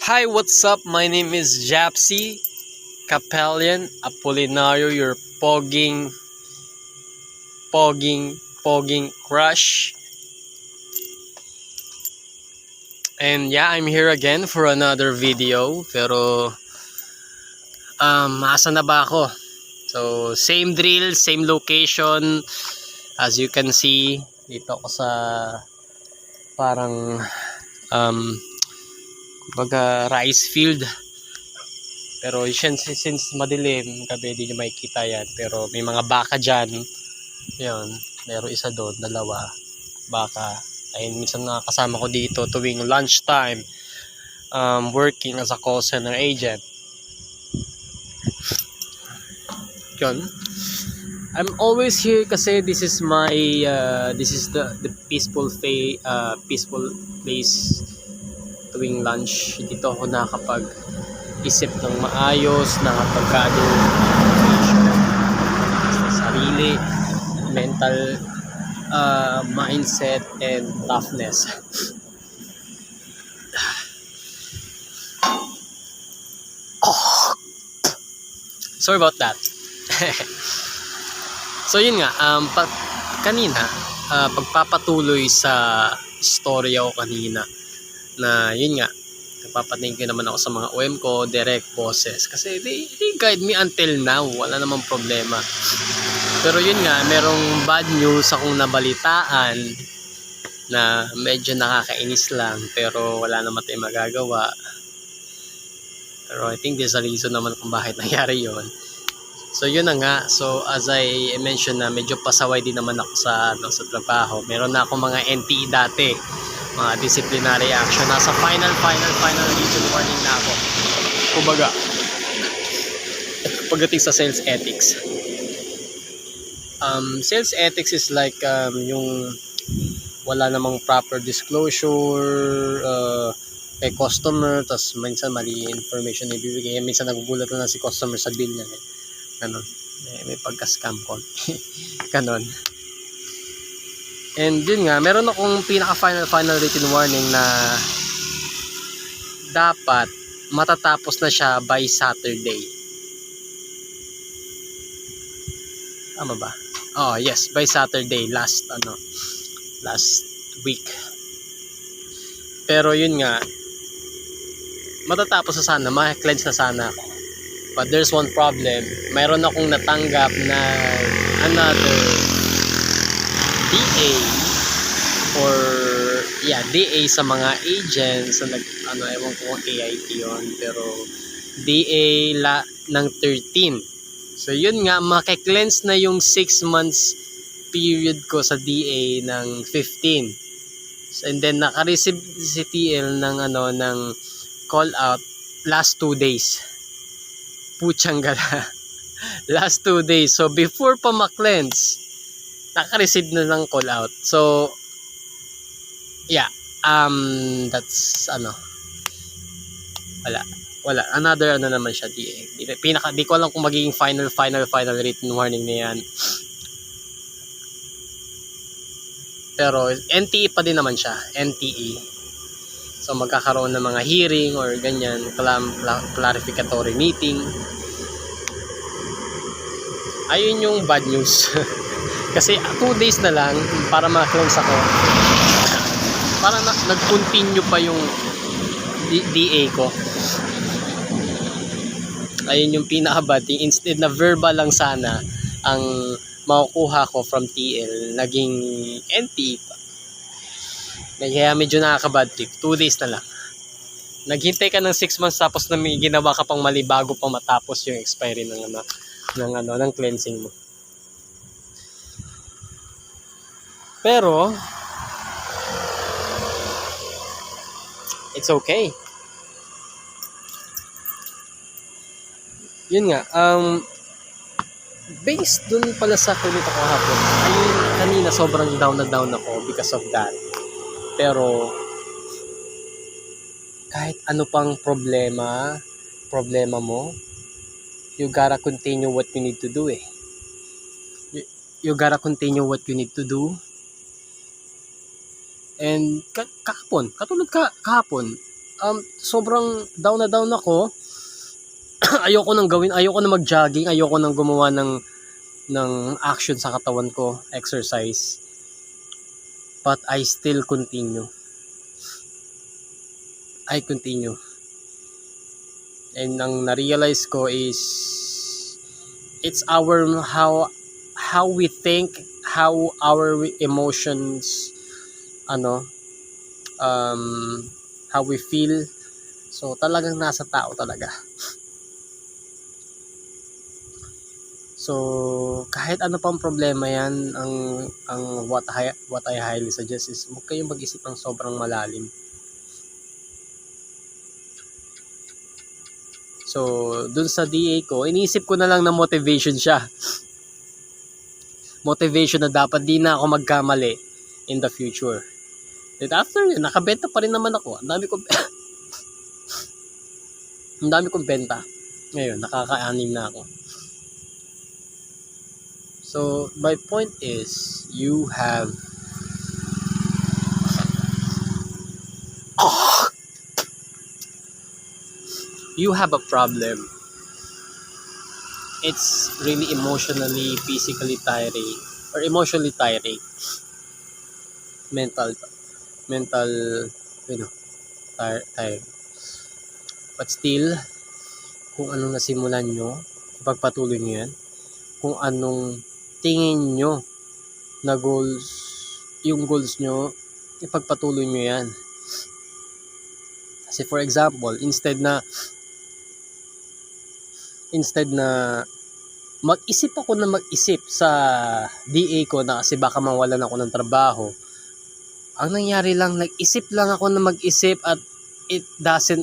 Hi, what's up? My name is Japsy Capellian Apolinario, your pogging crush. And yeah, I'm here again for another video. Pero, asa na ba ako? So, same drill, same location. As you can see, dito ako sa parang, baga rice field. Pero since madilim, gabi di nyo makikita yan. Pero may mga baka dyan. Yun, meron isa doon, dalawa. Baka. Ayun, minsan nakakasama ko dito tuwing lunchtime. Working as a call center agent. Yun. I'm always here kasi this is my, this is the peaceful place tuwing lunch. Dito ako nakakapag-isip ng maayos, nakapagkado sa sarili, mental mindset and toughness. Sorry about that. So yun nga, kanina pagpapatuloy sa storya ko kanina na yun nga, nagpapatingin ko naman ako sa mga OM ko, direct bosses, kasi they guide me until now, wala namang problema. Pero yun nga, merong bad news akong nabalitaan na medyo nakakainis lang, pero wala naman tayong magagawa. Pero I think there's a reason naman kung bakit nangyari yun. So yun na nga, so as I mentioned na medyo pasaway din naman ako sa trabaho. Meron na akong mga NTE dati, mga disciplinary action. Nasa final written warning na ako. Kumbaga, pagdating sa sales ethics. Sales ethics is like yung wala namang proper disclosure kay customer, tas minsan mali information na ibibigay, minsan nagugulat na si customer sa bill niya. Ganon. May pagka-scam call. Ganon. And yun nga, meron akong final written warning na dapat matatapos na siya by Saturday. Tama ba? Oh, yes, by Saturday last week. Pero yun nga, matatapos na sana, ma-cleanse na sana ako. But there's one problem. Mayroon akong natanggap na another DA or DA sa mga agents na ewan ko kung AIT yun, pero DA ng 13. So yun nga, maki-cleanse na yung 6 months period ko sa DA ng 15. So, and then naka-receive si TL ng ng call out last 2 days. Putsang gala. Last 2 days. So before pa ma-cleanse, naka-receive na ng call out. So yeah, that's wala, another naman siya, di ko alam kung magiging final written warning na yan. Pero NTE pa din naman siya, NTE. So magkakaroon ng mga hearing or ganyan, clarificatory meeting. Ayun yung bad news. Kasi 2 days na lang para ma-cleanse ako. Para nag-continue pa yung DA ko. Ayun yung pinaka-bad thing. Instead na verbal lang sana ang makukuha ko from TL, naging NTE pa. Kaya medyo nakaka-bad trip. 2 days na lang. Naghintay ka ng 6 months tapos na may ginawa ka pang mali bago pa matapos yung expiry ng cleansing mo. Pero it's okay. Yun nga, based dun pala sa kulit ako kahapon, ayun, kanina sobrang down na down ako because of that. Pero kahit ano pang problema mo, you gotta continue what you need to do You gotta continue what you need to do. And kahapon, katulad kahapon, sobrang down na down ako. Ayoko nang gawin, ayoko na mag-jogging, ayoko nang gumawa ng action sa katawan ko, exercise. But I still continue. I continue. And ang na-realize ko is it's our how we think, how our emotions how we feel. So talagang nasa tao talaga. So kahit ano pang problema yan, ang what I highly suggest is huwag kayong mag-isip ng sobrang malalim. So dun sa DA ko, iniisip ko na lang na motivation siya. Motivation na dapat di na ako magkamali in the future. Then after yun, nakabenta pa rin naman ako. Ang dami kong benta. Ngayon, nakaka-anim na ako. So, my point is, you have a problem. It's really emotionally, physically tiring, or emotionally tiring. Mental, tiring. But still, kung anong nasimulan nyo, ipagpatuloy nyo yan. Kung anong tingin nyo na yung goals nyo, ipagpatuloy nyo yan. Kasi for example, instead na mag-isip sa DA ko na kasi baka mawalan ako ng trabaho, ang nangyari lang, nag-isip lang ako na mag-isip at it doesn't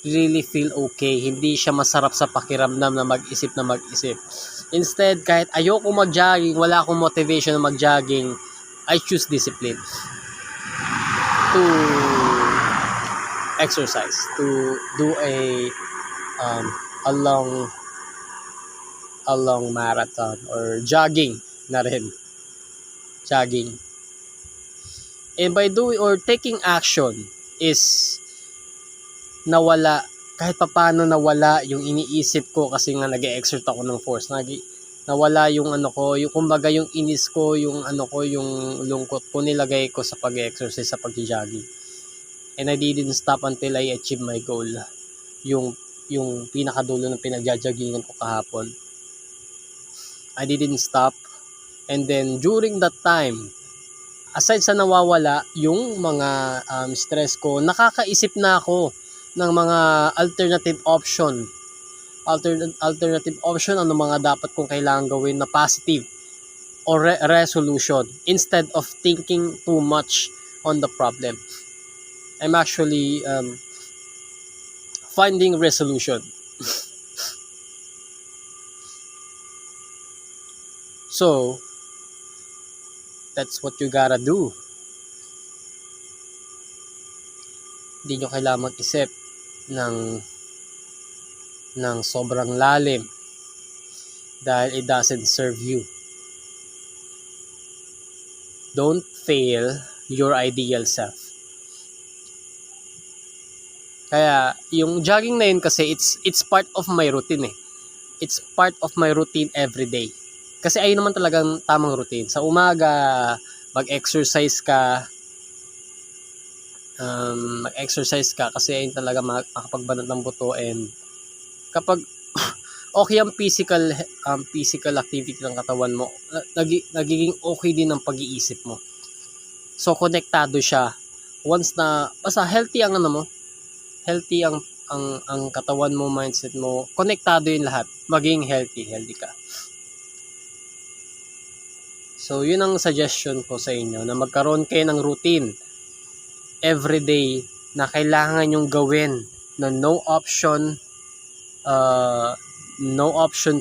really feel okay. Hindi siya masarap sa pakiramdam na mag-isip. Instead, kahit ayoko mag-jogging, wala akong motivation na mag-jogging, I choose discipline to exercise, to do a long marathon or jogging na rin. Jogging. And by doing or taking action is kahit papaano nawala yung iniisip ko kasi nga nag-e-exert ako ng force. Nawala yung yung kumbaga yung inis ko, yung yung lungkot ko nilagay ko sa pag-exercise, sa pag-jogging. And I didn't stop until I achieve my goal. Yung pinakadulo ng pinag-joggingan ko kahapon. I didn't stop. And then during that time, aside sa nawawala yung mga stress ko, nakakaisip na ako ng mga alternative option, ano mga dapat kong kailangan gawin na positive or resolution instead of thinking too much on the problem. I'm actually finding resolution. So that's what you gotta do. Hindi nyo kailangan mag-isip ng sobrang lalim dahil it doesn't serve you. Don't fail your ideal self. Kaya yung jogging na yun kasi it's part of my routine eh. It's part of my routine every day. Kasi ayun naman talagang tamang routine. Sa umaga, mag-exercise ka kasi ayun talaga makapagbanat ng buto, and kapag okay ang physical activity ng katawan mo, nagiging okay din ang pag-iisip mo. So konektado siya. Once na basta healthy ang healthy ang katawan mo, mindset mo, konektado yung lahat. Maging healthy ka. So yun ang suggestion ko sa inyo, na magkaroon kayo ng routine everyday na kailangan yung gawin, na no option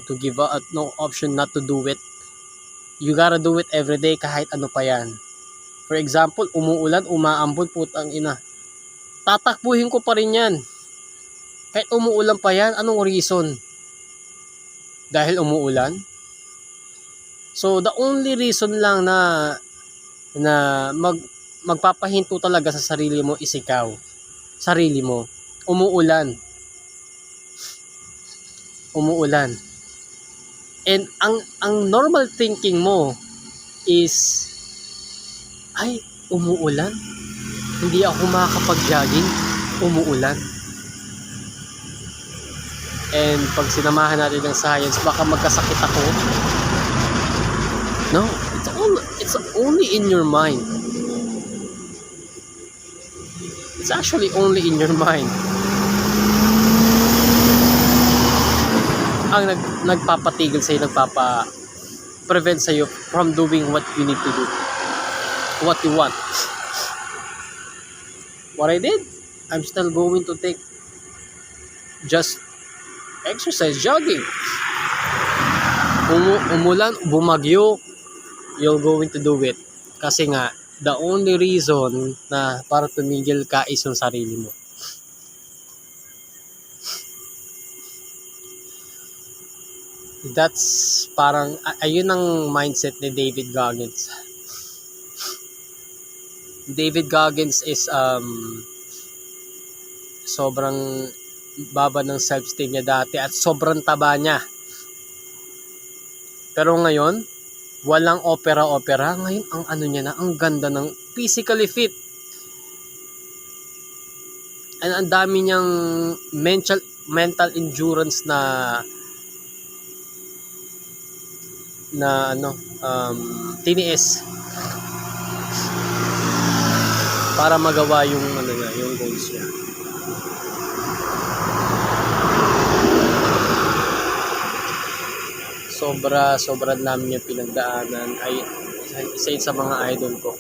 to give up, no option not to do it. You gotta do it everyday kahit ano pa yan. For example, umuulan, umaambon, putang ina, tatakbuhin ko pa rin yan kahit umuulan pa yan. Anong reason? Dahil umuulan? So the only reason lang na magpapahinto talaga sa sarili mo is ikaw. sarili mo. Umuulan. And ang normal thinking mo is, ay, umuulan? Hindi ako makakapag-jogging, umuulan. And pag sinamahan natin ng science, baka magkasakit ako. No, it's only in your mind. It's actually only in your mind. Ang nagpapatigil sa'yo, nagpapa-prevent sa'yo from doing what you need to do. What you want. What I did, I'm still going to take just exercise, jogging. Umulan, bumagyo, you're going to do it. Kasi nga, the only reason na para tumigil ka is yung sarili mo. That's parang, ayun ang mindset ni David Goggins. David Goggins is sobrang baba ng self-esteem niya dati at sobrang taba niya. Pero ngayon, walang opera-opera. Ngayon, ang ano niya na, ang ganda ng physically fit. And ang dami niyang mental endurance na tiniis para magawa yung yung goals niya. Sobra namin yung pinagdaanan. Ay isa sa mga idol ko.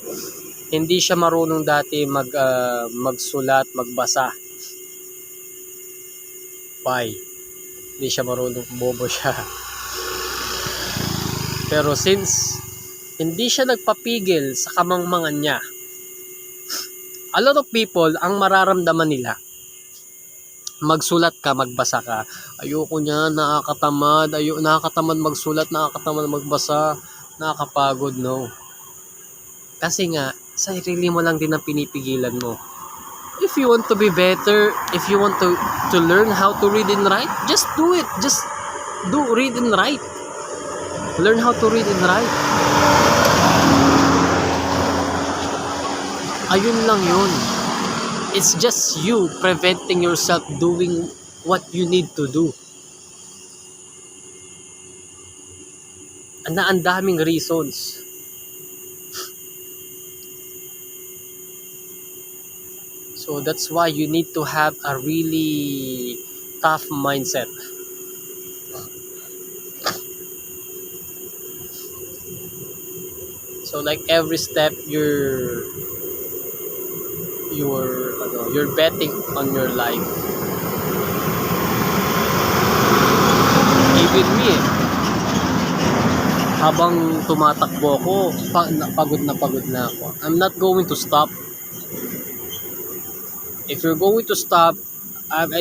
Hindi siya marunong dati magsulat, magbasa. Why? Hindi siya marunong, bobo siya. Pero since hindi siya nagpapigil sa kamangmangan niya, a lot of people, ang mararamdaman nila, magsulat ka, magbasa ka, ayoko niya, nakakatamad magsulat, nakakatamad magbasa, nakakapagod, no. Kasi nga, sarili mo lang din ang pinipigilan mo. If you want to be better, if you want to learn how to read and write, just do it. Just read and write. Learn how to read and write. Ayun lang yun. It's just you preventing yourself doing what you need to do. Ang daming reasons. So that's why you need to have a really tough mindset. So like every step you're betting on your life. Even me, habang tumatakbo ako, pagod na ako. I'm not going to stop. If you're going to stop,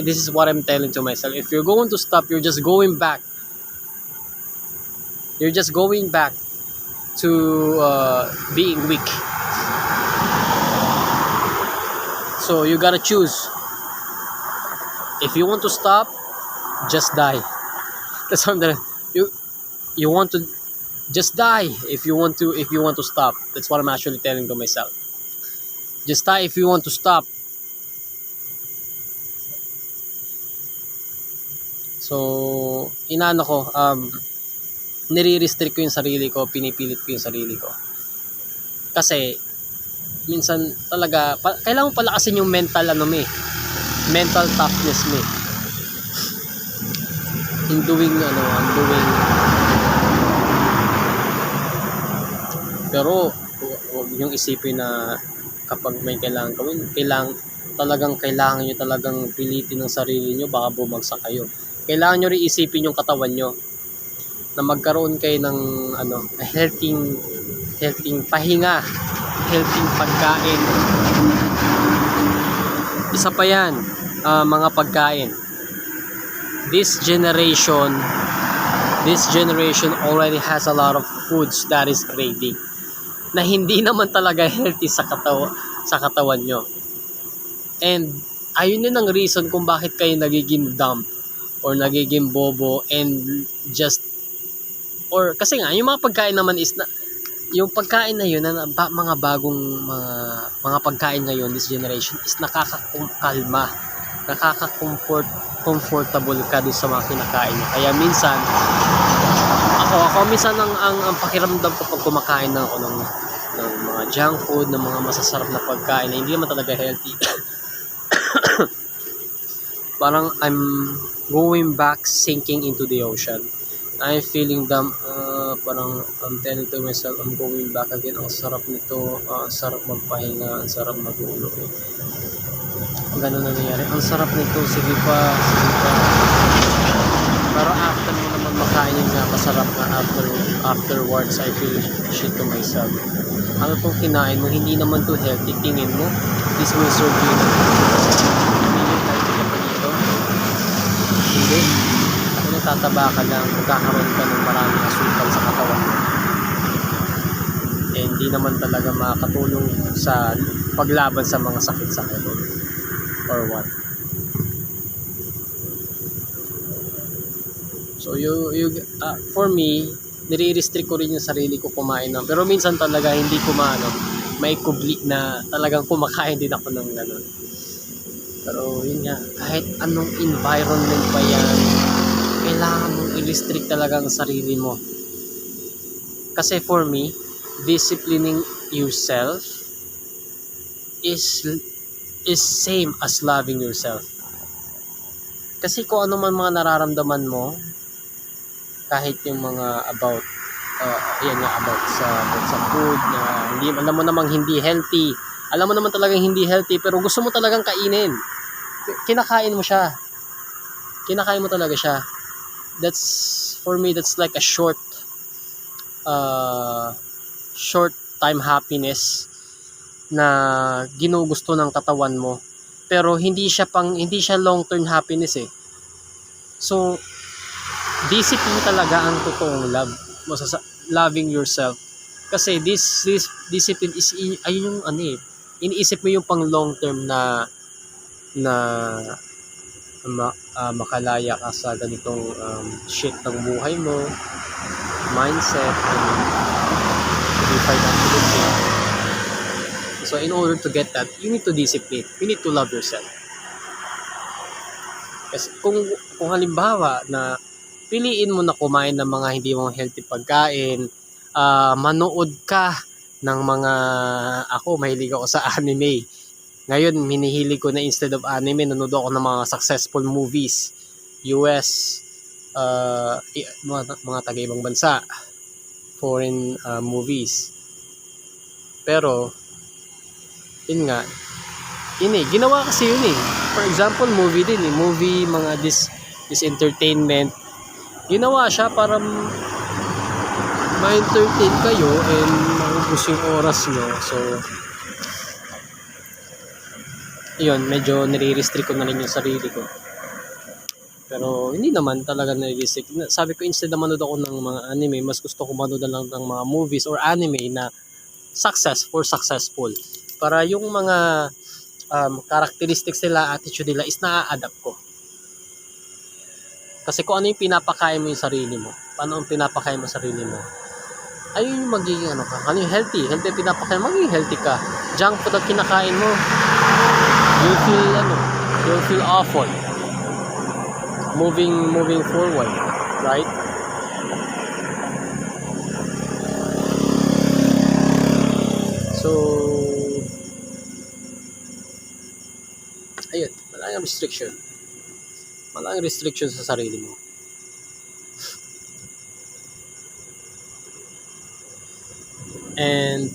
this is what I'm telling to myself. If you're going to stop, you're just going back. You're just going back to being weak. So you gotta choose. If you want to stop, just die. That's something you want to just die. If you want to stop, that's what I'm actually telling to myself. Just die if you want to stop. So nire-restrict ko yung sarili ko, pinipilit ko yung sarili ko. Kasi minsan talaga kailangan mo palakasin yung mental toughness mo. In doing pero huwag yung isipin na kapag may kailangan gawin, kailangan nyo talagang pilitin ng sarili nyo, baka bumagsak kayo. Kailangan nyo rin isipin yung katawan nyo na magkaroon kayo ng healthy pahinga, healthy pagkain. Isa pa yan, mga pagkain. This generation already has a lot of foods that is craving na hindi naman talaga healthy sa katawan nyo. And ayun din ang reason kung bakit kayo nagiging dumb or nagiging bobo and just, or kasi nga yung mga pagkain naman is na, yung pagkain na yun na mga bagong mga pagkain ngayon this generation is nakakakalma, comfortable ka doon sa mga kinakain niya. Kaya minsan ako minsan ang pakiramdam ko pag kumakain ako ng mga junk food, ng mga masasarap na pagkain na hindi naman talaga healthy. Parang I'm going back, sinking into the ocean. I'm feeling dumb, parang I'm telling to myself, I'm going back again. Ang sarap nito, ang sarap magpahinga, ang sarap matulog. Ganun na nangyari. Ang sarap nito, sige pa. Pero after mo naman makain yun nga, masarap na afterwards, I feel shit to myself. Ano tong kinain mo, hindi naman to healthy. Tingin mo, this will serve you na. Hindi healthy ka pa dito. Hindi. Tataba ka lang, magkakaroon ka ng maraming asukal sa katawan mo. Eh, hindi naman talaga makakatulong sa paglaban sa mga sakit-sakit or what. So for me, nire-restrict ko rin yung sarili ko kumain ng, pero minsan talaga hindi ko may kubli na talagang kumakain din ako ng gano'n. Pero yun nga, kahit anong environment pa yan, kailangan mong i-restrict talaga ang sarili mo. Kasi for me, disciplining yourself is same as loving yourself. Kasi kung ano man mga nararamdaman mo, kahit yung mga about about sa food na hindi, alam mo namang hindi healthy, alam mo naman talagang hindi healthy, pero gusto mo talagang kainin, kinakain mo talaga siya. That's for me, that's like a short time happiness na ginugusto ng katawan mo, pero hindi siya long term happiness eh. So discipline talaga ang totoong love mo sa loving yourself, kasi this discipline is ayun yung iniisip mo yung pang long term na makalaya ka sa ganitong shit ng buhay mo, mindset, and to be financially. So in order to get that, you need to discipline, you need to love yourself. Kasi kung halimbawa na piliin mo na kumain ng mga hindi mo healthy pagkain, manood ka ng mga, ako mahilig ako sa anime. Ngayon, minihili ko na instead of anime, nanood ako ng mga successful movies. US, mga taga-ibang bansa, foreign movies. Pero, yun nga, ginawa kasi yun eh. For example, movie din eh. Movie, mga this entertainment. Ginawa siya para ma-entertain kayo and maubos yung oras nyo. So, yun, medyo nire-restrict ko na rin yung sarili ko. Pero hindi naman talaga nire-restrict. Sabi ko, instead na manood ako ng mga anime, mas gusto ko manood na lang ng mga movies or anime na successful. Para yung mga characteristics nila, attitude nila is na-adapt ko. Kasi kung ano yung pinapakain mo yung sarili mo, paano yung pinapakain mo sarili mo, ayun yung magiging ano yung healthy pinapakain, magiging healthy ka. Junk food at kinakain mo, you'll feel awful moving forward, right? So ayun, malaking restriction sa sarili mo. And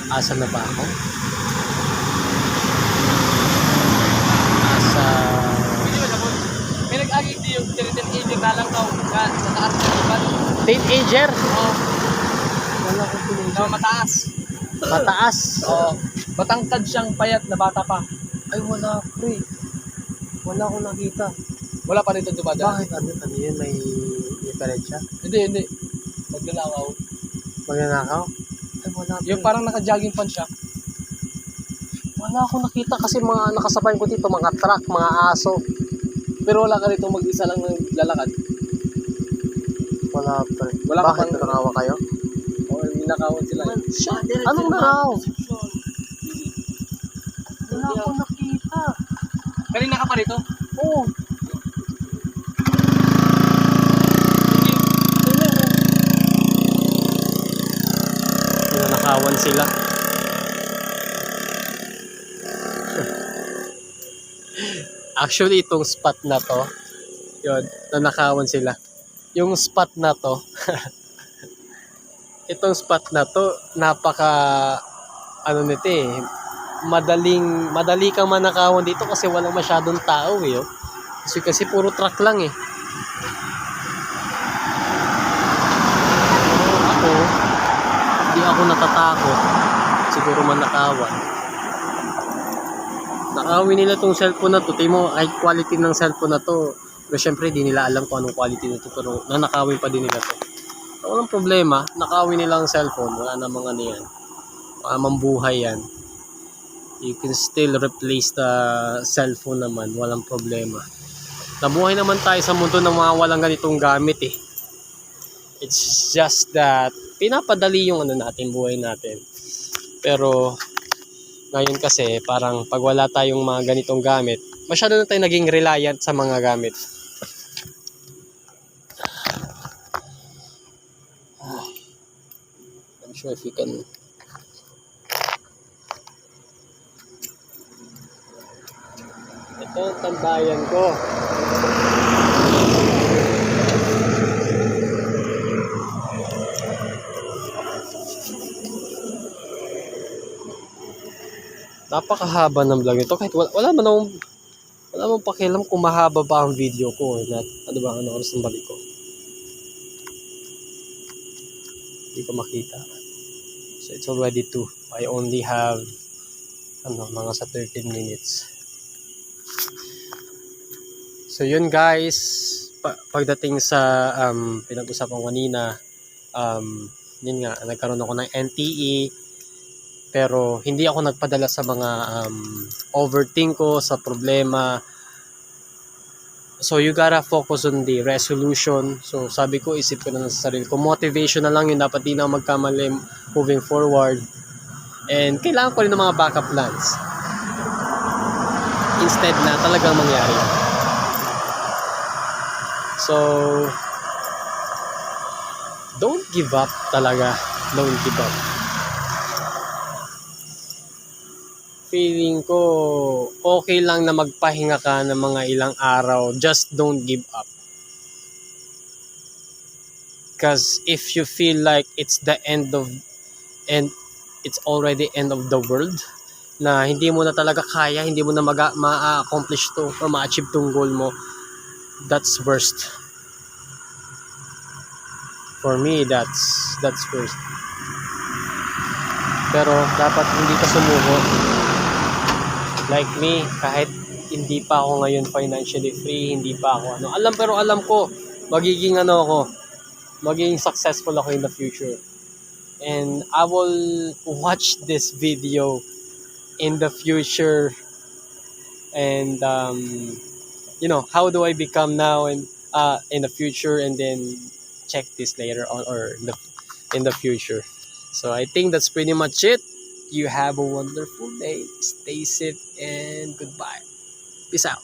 asa na ba ako? May nag-aging di yung teenager na lang daw sa taas ng iban. Teenager? Oo. Wala ko teenager. Mataas. Mataas? Oo. Matangkad siyang payat na bata pa. Ay, wala ko eh. Wala ko nakita. Wala pa dito dumadaan. Bakit? Ano yun? May diferensya? Hindi. Magnanakaw. Magnanakaw? Ay, wala ko Yung eh. parang naka-jogging pants siya. Wala akong nakita kasi mga nakasabay ko dito, mga truck, mga aso. Pero wala ka rito mag-isa lang naglalakad. Wala pa. Wala ka Bakit bang- nanakawa kayo? O ninakawan sila. Anong nakaw? Wala akong nakita. Kanina ka pa rito? Oo. Nanakawan sila. Actually, itong spot na to, yun, nanakawan sila. Yung spot na to, itong spot na to, napaka, ano nito eh, madali kang manakawan dito kasi walang masyadong tao eh. Oh. Kasi puro truck lang eh. Ako, hindi ako natatakot. Siguro manakawan. Nakawin nila tong cellphone na to. Tingin mo, kahit quality ng cellphone na to. Pero syempre, di nila alam kung anong quality nito. Pero nanakawin pa din nila to. So, walang problema. Nakawin nila ang cellphone. Wala namang ano yan. Mambuhay yan. You can still replace the cellphone naman. Walang problema. Nabuhay naman tayo sa mundo ng mga walang ganitong gamit eh. It's just that pinapadali yung ano natin, buhay natin. Pero ngayon kasi parang pag wala tayong mga ganitong gamit, masyado na tayo naging reliant sa mga gamit. I'm sure if you can. Ito ang tambayan ko. Napakahaba ng vlog nito. Kahit wala man pakialam kung mahaba ba ang video ko or not. Ano ba ang oras ng balik ko? Hindi ko makita. So it's already 2. I only have mga sa 13 minutes. So yun guys, pagdating sa pinag-usapan kanina, yun nga, nagkaroon ako ng NTE. Pero hindi ako nagpadala sa mga overthink ko, sa problema. So you gotta focus on the resolution. So sabi ko, isip ko na sa sarili ko, motivation na lang yun, dapat di na magkamali moving forward. And kailangan ko rin ng mga backup plans. Instead na talagang mangyari. So don't give up talaga. Don't give up. Feeling ko okay lang na magpahinga ka ng mga ilang araw. Just don't give up. Because if you feel like it's the end of and it's already end of the world, na hindi mo na talaga kaya, hindi mo na ma-accomplish to or ma-achieve tong goal mo, that's worst. For me, that's worst. Pero dapat hindi ka sumuko. Like me, kahit hindi pa ako ngayon financially free, hindi pa ako alam ko magiging magiging successful ako in the future. And I will watch this video in the future and how do I become now and in the future, and then check this later on or in the future. So I think that's pretty much it. You have a wonderful day. Stay safe and goodbye. Peace out.